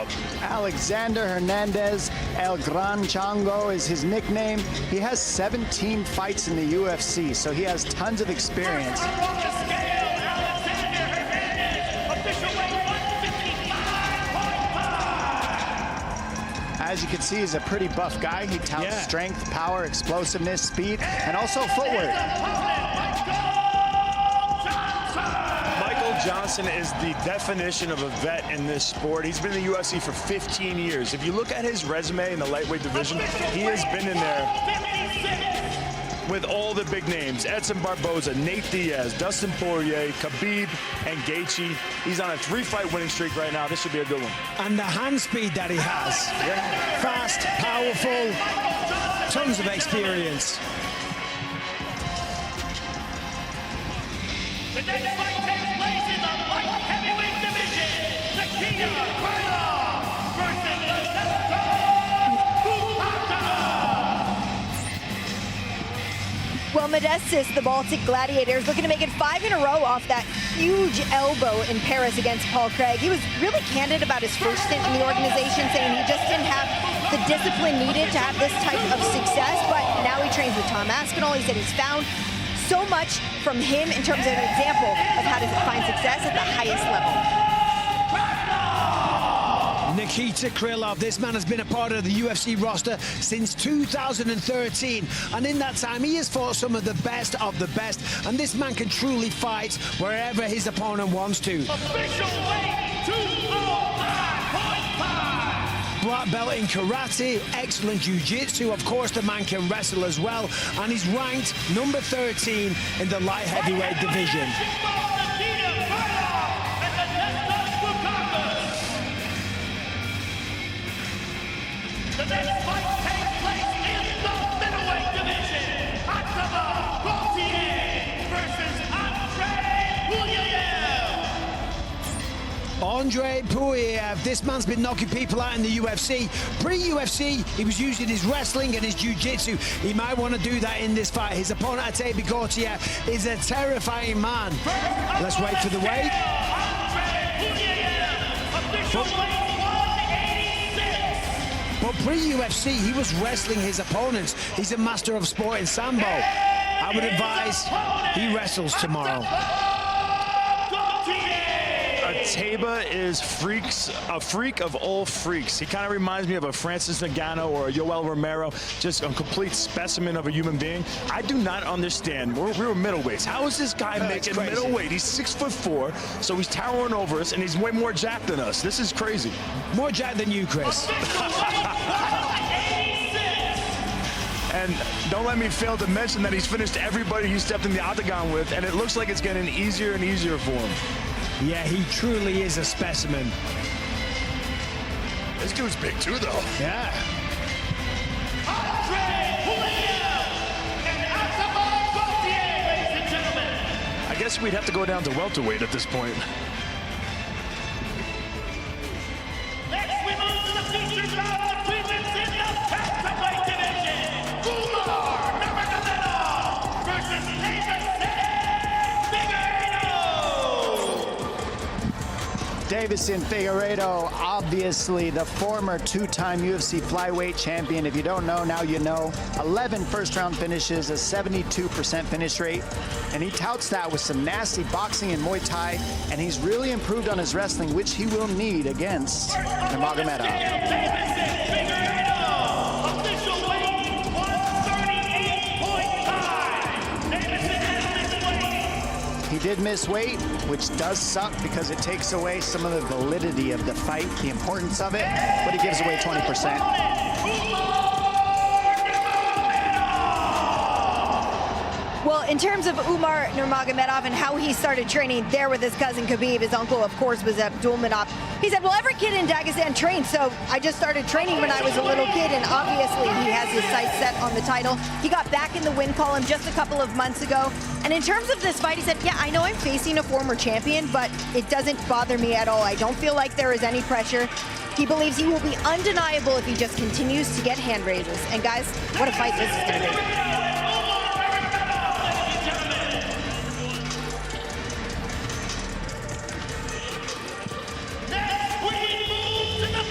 Krylov. Alexander Hernandez, El Gran Chango is his nickname. He has 17 fights in the UFC, so he has tons of experience. As you can see, he's a pretty buff guy. He touts strength, power, explosiveness, speed, and also footwork. Johnson is the definition of a vet in this sport. He's been in the UFC for 15 years. If you look at his resume in the lightweight division, he has been in there with all the big names. Edson Barboza, Nate Diaz, Dustin Poirier, Khabib, and Gaethje. He's on a 3-fight winning streak right now. This should be a good one. And the hand speed that he has. Fast, powerful, tons of experience. The next fight takes place in the light heavyweight division. Krylov versus Bukauskas. Well, Modestus, the Baltic Gladiator, is looking to make it 5 in a row off that huge elbow in Paris against Paul Craig. He was really candid about his first stint in the organization, saying he just didn't have the discipline needed to have this type of success, but now he trains with Tom Aspinall. He said he's found so much from him in terms of an example of how to find success at the highest level. Nikita Krylov, this man has been a part of the UFC roster since 2013, and in that time he has fought some of the best, and this man can truly fight wherever his opponent wants to. Official weight 205.5. Black belt in karate, excellent jiu-jitsu, of course the man can wrestle as well, and he's ranked number 13 in the light heavyweight division. The next fight takes place in the middleweight division. versus Andre Puyayev, this man's been knocking people out in the UFC. Pre-UFC, he was using his wrestling and his jiu-jitsu. He might want to do that in this fight. His opponent, Ate Gauthier, is a terrifying man. Let's wait for the weight. But pre-UFC, he was wrestling his opponents. He's a master of sport in Sambo. I would advise he wrestles tomorrow. Taba is a freak of all freaks. He kind of reminds me of a Francis Ngannou or a Yoel Romero, just a complete specimen of a human being. I do not understand. We're middleweights. How is this guy making middleweight? He's 6'4", so he's towering over us, and he's way more jacked than us. This is crazy. More jacked than you, Chris. And don't let me fail to mention that he's finished everybody he stepped in the octagon with, and it looks like it's getting easier and easier for him. Yeah, he truly is a specimen. This dude's big too, though. Yeah. I guess we'd have to go down to welterweight at this point. Next, we move to the featured bout of the prelims in the Bantamweight division. Namajunas versus Davison Figueiredo, obviously the former two-time UFC flyweight champion. If you don't know, now you know. 11 first-round finishes, a 72% finish rate, and he touts that with some nasty boxing and Muay Thai, and he's really improved on his wrestling, which he will need against Namajunas. He did miss weight, which does suck because it takes away some of the validity of the fight, the importance of it, but he gives away 20%. Well, in terms of Umar Nurmagomedov and how he started training there with his cousin Khabib, his uncle, of course, was Abdulmanap. He said, well, every kid in Dagestan trains, so I just started training when I was a little kid, and obviously he has his sights set on the title. He got back in the win column just a couple of months ago, and in terms of this fight, he said, yeah, I know I'm facing a former champion, but it doesn't bother me at all. I don't feel like there is any pressure. He believes he will be undeniable if he just continues to get hand raises. And guys, what a fight this is going to be. Next, we move to the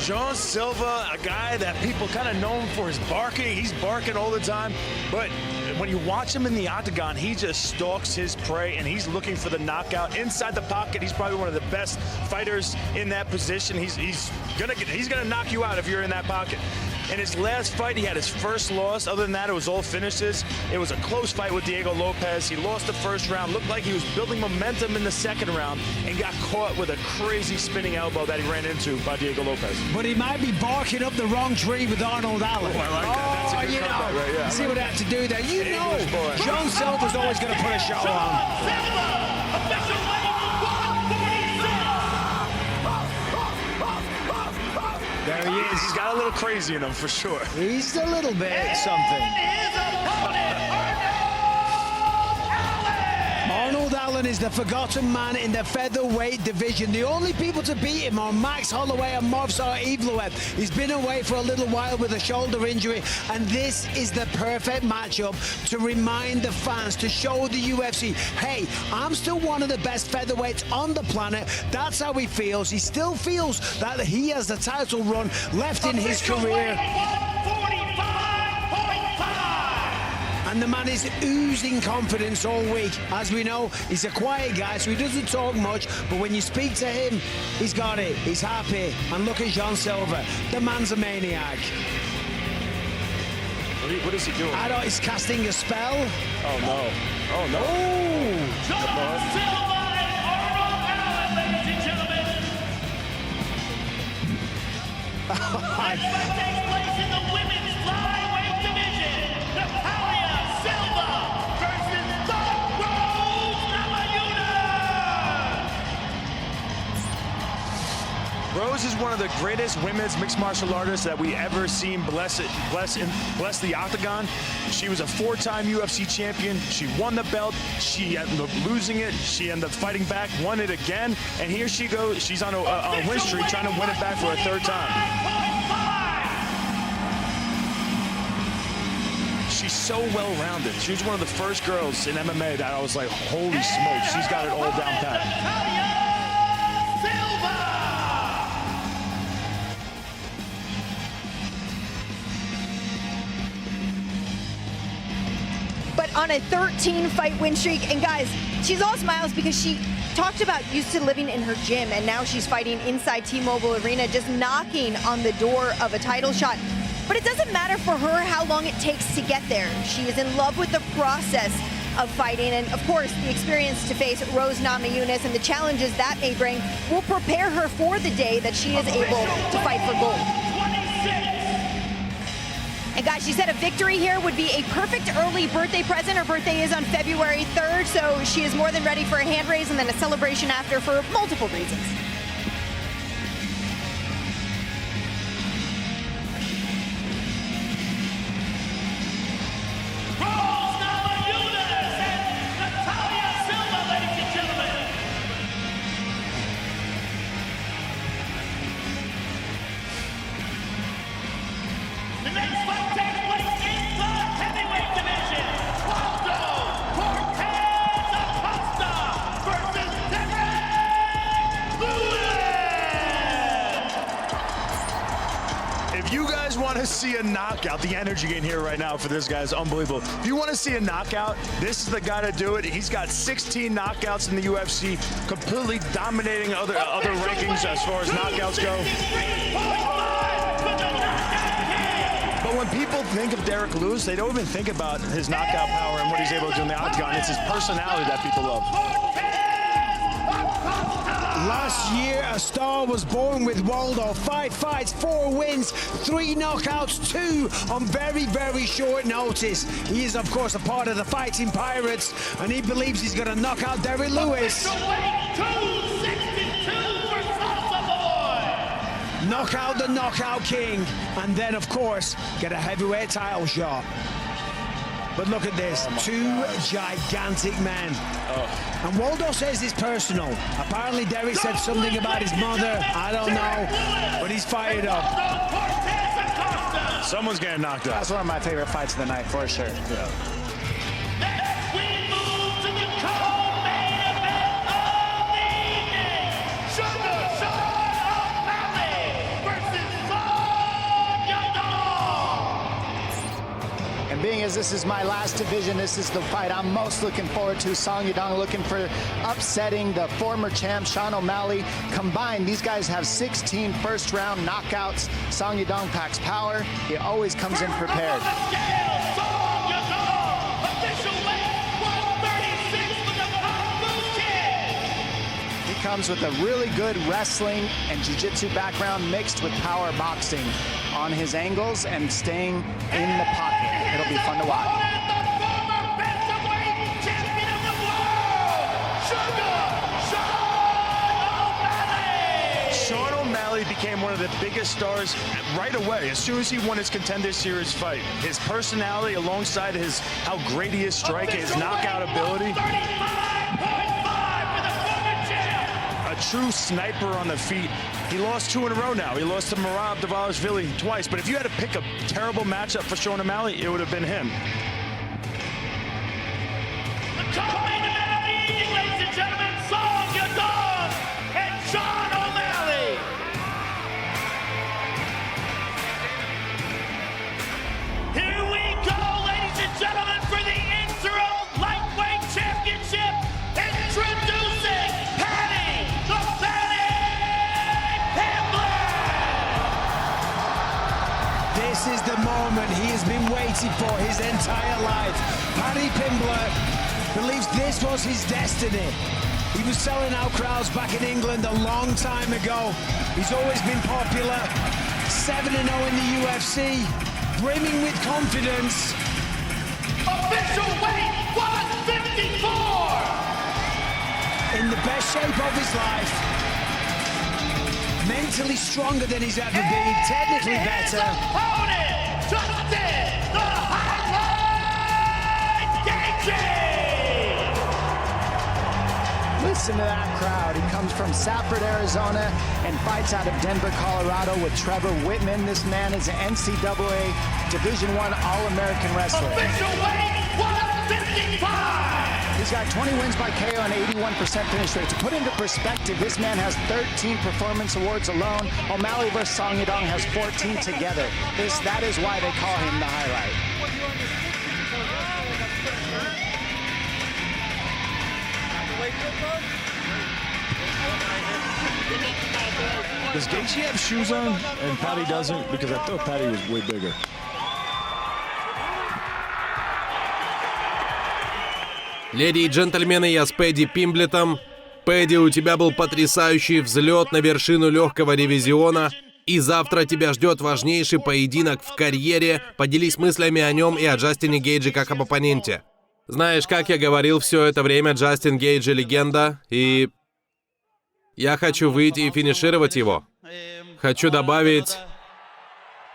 John Silva, a guy that people kind of know him for his barking. He's barking all the time, but when you watch him in the octagon, he just stalks his prey, and he's looking for the knockout inside the pocket. He's probably one of the best fighters in that position. He's gonna knock you out if you're in that pocket. In his last fight, he had his first loss. Other than that, it was all finishes. It was a close fight with Diego Lopez. He lost the first round. Looked like he was building momentum in the second round and got caught with a crazy spinning elbow that he ran into by Diego Lopez. But he might be barking up the wrong tree with Arnold Allen. Oh, I like that. That's a good you comeback, know. right? Yeah. See what I have to do there. You know, English boy. John Silva's always going to put a show on. Official weight, 146. There he is. He's got a little crazy in him for sure. He's a little bit something. His opponent, Arnold Allen is the forgotten man in the featherweight division. The only people to beat him are Max Holloway and Movsar Evloev. He's been away for a little while with a shoulder injury, and this is the perfect matchup to remind the fans, to show the UFC, hey, I'm still one of the best featherweights on the planet. That's how he feels. He still feels that he has the title run left in his career. 145.5. And the man is oozing confidence all week. As we know, he's a quiet guy, so he doesn't talk much, but when you speak to him, he's got it. He's happy. And look at John Silva. The man's a maniac. What is he doing? I don't, he's casting a spell. Oh, no. Oh, no. Oh! John Silva and Arnold Allen, ladies and gentlemen. Next fight takes place in the women's flyweight division. Natalia Silva versus the Rose Namajunas. Rose is one of the greatest women's mixed martial artists that we ever seen bless the octagon. She was a 4-time UFC champion. She won the belt. She ended up losing it. She ended up fighting back, won it again, and here she goes. She's on a win streak, trying to win it back for a third time. She's so well-rounded. She was one of the first girls in MMA that I was like, holy smokes, she's got it all down pat. Natalia Silva. But on a 13-fight win streak, and guys, she's all smiles because she talked about used to living in her gym, and now she's fighting inside T-Mobile Arena, just knocking on the door of a title shot. But it doesn't matter for her how long it takes to get there. She is in love with the process of fighting, and of course, the experience to face Rose Namajunas and the challenges that may bring will prepare her for the day that she is able to fight for gold. 26. And guys, she said a victory here would be a perfect early birthday present. Her birthday is on February 3rd, so she is more than ready for a hand raise and then a celebration after for multiple reasons. Rose Namajunas and Natalia Silva, ladies and gentlemen. The next fight takes place in the heavyweight division. Waldo Cortez Acosta versus Derek Lewis. If you guys want to see a knockout, the energy in here right now for this guy is unbelievable. If you want to see a knockout, this is the guy to do it. He's got 16 knockouts in the UFC, completely dominating other rankings as far as knockouts go. 3.5 for the knockout king. But when people think of Derek Lewis, they don't even think about his knockout power and what he's able to do in the octagon. It's his personality that people love. Last year, a star was born with Waldo. 5 fights, 4 wins, 3 knockouts, 2 on very, very short notice. He is, of course, a part of the Fighting Pirates, and he believes he's going to knock out Derek Lewis. Weight 262 for Salsa Boy. Knock out the knockout king, and then, of course, get a heavyweight title shot. But look at this, 2 gigantic men. And Waldo says it's personal. Apparently Derek said something about his mother. I don't know, but he's fired up. Someone's getting knocked out. That's one of my favorite fights of the night, for sure. Yeah. Next we move to the co-main event of the evening. Sugar Sean O'Malley versus says, this is my last division. This is the fight I'm most looking forward to. Song Yadong looking for upsetting the former champ, Sean O'Malley. Combined, these guys have 16 first-round knockouts. Song Yadong packs power. He always comes in prepared. Comes with a really good wrestling and jiu-jitsu background mixed with power boxing on his angles and staying in the pocket. It'll be fun to watch. Sean O'Malley became one of the biggest stars right away as soon as he won his Contender Series fight. His personality alongside how great he is striking, his knockout ability. True sniper on the feet. He lost 2 in a row now. He lost to Merab Dvalishvili twice. But if you had to pick a terrible matchup for Sean O'Malley, it would have been him. The co-main event of the evening, ladies and gentlemen, Song Yadong and Sean O'Malley. Here we go, ladies and gentlemen, for the Interim Lightweight Championship. Introducing This is the moment he has been waiting for his entire life. Paddy Pimblett believes this was his destiny. He was selling out crowds back in England a long time ago. He's always been popular. 7-0 in the UFC, brimming with confidence. Official weight 154. In the best shape of his life. Mentally stronger than he's ever been, technically better. Opponent, Justin, the Highlight Gaethje. Listen to that crowd. He comes from Safford, Arizona, and fights out of Denver, Colorado with Trevor Whitman. This man is an NCAA Division I All-American wrestler. Official weight 155. He's got 20 wins by KO and 81% finish rate. To put into perspective, this man has 13 performance awards alone. O'Malley versus Song Yadong has 14 together. That is why they call him the Highlight. Does Gaethje have shoes on and Paddy doesn't? Because I thought Paddy was way bigger. Леди и джентльмены, я с Падди Пимблеттом. Падди, у тебя был потрясающий взлет на вершину легкого дивизиона. И завтра тебя ждет важнейший поединок в карьере. Поделись мыслями о нем и о Джастине Гейдже как об оппоненте. Знаешь, как я говорил все это время, Джастин Гейдж — легенда. И я хочу выйти и финишировать его. Хочу добавить...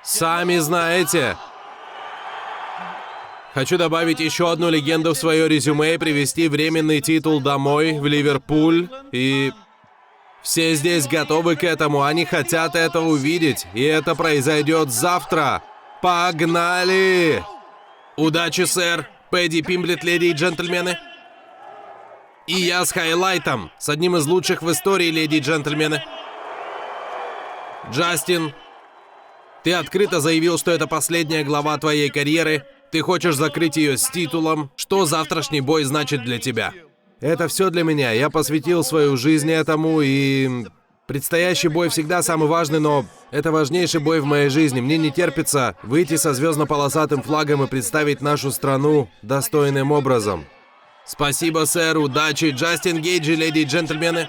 Сами знаете... Хочу добавить еще одну легенду в свое резюме и привезти временный титул домой, в Ливерпуль. И все здесь готовы к этому, они хотят это увидеть. И это произойдет завтра. Погнали! Удачи, сэр! Падди Пимблетт, леди и джентльмены. И я с хайлайтом, с одним из лучших в истории, леди и джентльмены. Джастин, ты открыто заявил, что это последняя глава твоей карьеры. Ты хочешь закрыть ее с титулом. Что завтрашний бой значит для тебя? Это все для меня. Я посвятил свою жизнь этому, и предстоящий бой всегда самый важный, но это важнейший бой в моей жизни. Мне не терпится выйти со звездно-полосатым флагом и представить нашу страну достойным образом. Спасибо, сэр. Удачи. Джастин Гейджи, леди и джентльмены.